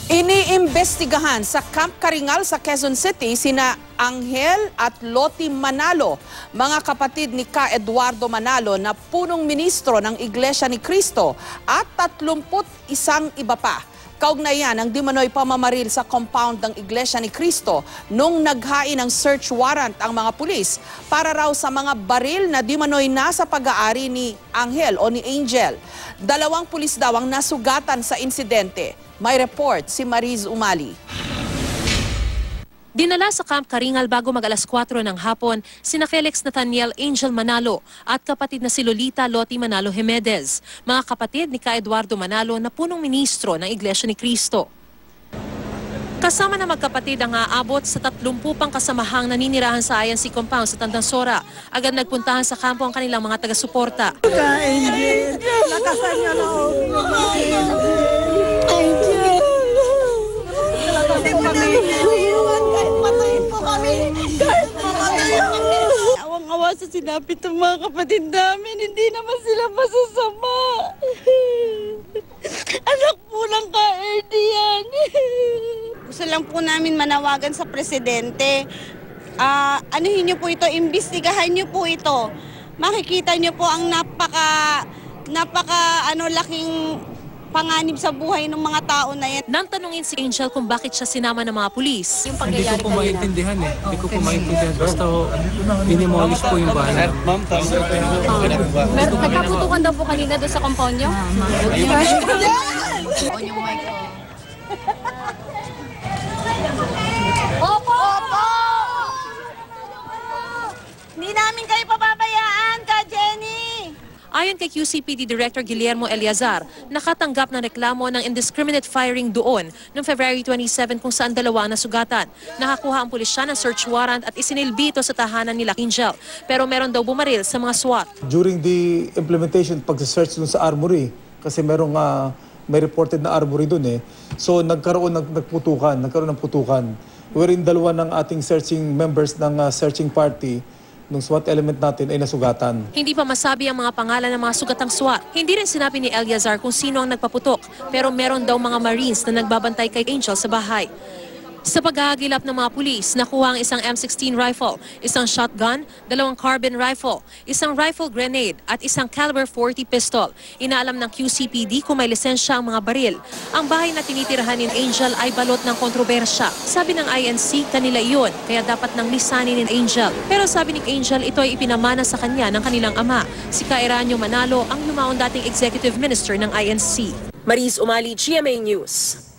Iniimbestigahan sa Camp Karingal sa Quezon City sina Angel at Loti Manalo, mga kapatid ni Ka Eduardo Manalo na punong ministro ng Iglesia ni Cristo at 31 iba pa. Kaugnayan ang dimanoy pamamaril sa compound ng Iglesia ni Cristo nung naghain ng search warrant ang mga pulis para raw sa mga baril na dimanoy nasa pag-aari ni Angel o ni Angel. 2 pulis daw ang nasugatan sa insidente. May report si Mariz Umali. Dinala sa Camp Karingal bago mag-alas 4 ng hapon sina Felix Nathaniel Angel Manalo at kapatid na si Lolita Loti Manalo Jemedez, mga kapatid ni Ka Eduardo Manalo na punong ministro ng Iglesia ni Cristo. Kasama na magkapatid ang aabot sa 30 pang kasamahang naninirahan sa INC compound sa Tandansora. Agad nagpuntahan sa kampo ang kanilang mga taga-suporta. Angel, lakasan niyo na ako. Awang-awa sa sinapit ng mga kapatid namin, hindi naman sila masasama. Anak po lang ka-RD yan. Gusto lang po namin manawagan sa presidente. Anuhin niyo po ito, imbestigahan niyo po ito. Makikita niyo po ang laking panganib sa buhay ng mga tao na yan. Nang tanungin si Angel kung bakit siya sinama ng mga pulis. Hindi ko po maintindihan eh. Hindi ko po maintindihan. Basta minimolish po yung bahay. Nagkaputukan daw po kanina doon sa compound nyo? Opo! Hindi namin kayo pababayaan, Ka Jenny! Ayon kay QCPD Director Guillermo Eliazar, nakatanggap ng reklamo ng indiscriminate firing doon noong February 27 kung saan 2 nasugatan. Nakakuha ang pulisya ng search warrant at isinilbi ito sa tahanan nila Angel. Pero meron daw bumaril sa mga SWAT. During the implementation, pag-search dun sa armory, kasi may reported na armory dun eh. So nagkaroon ng putukan. Wherein 2 ng ating searching members ng searching party nung SWAT element natin ay nasugatan. Hindi pa masabi ang mga pangalan ng mga sugatang SWAT. Hindi rin sinabi ni Eliazar kung sino ang nagpaputok, pero meron daw mga Marines na nagbabantay kay Angel sa bahay. Sa paghahagilap ng mga pulis, nakuha ang isang M16 rifle, isang shotgun, 2 carbine rifle, isang rifle grenade at isang caliber 40 pistol. Inaalam ng QCPD kung may lisensya ang mga baril. Ang bahay na tinitirahan ni Angel ay balot ng kontrobersya. Sabi ng INC, kanila iyon, kaya dapat nang lisanin ni Angel. Pero sabi ni Angel, ito ay ipinamana sa kanya ng kanilang ama, si Ka Eranio Manalo, ang yumaong dating executive minister ng INC. Mariz Umali, GMA News.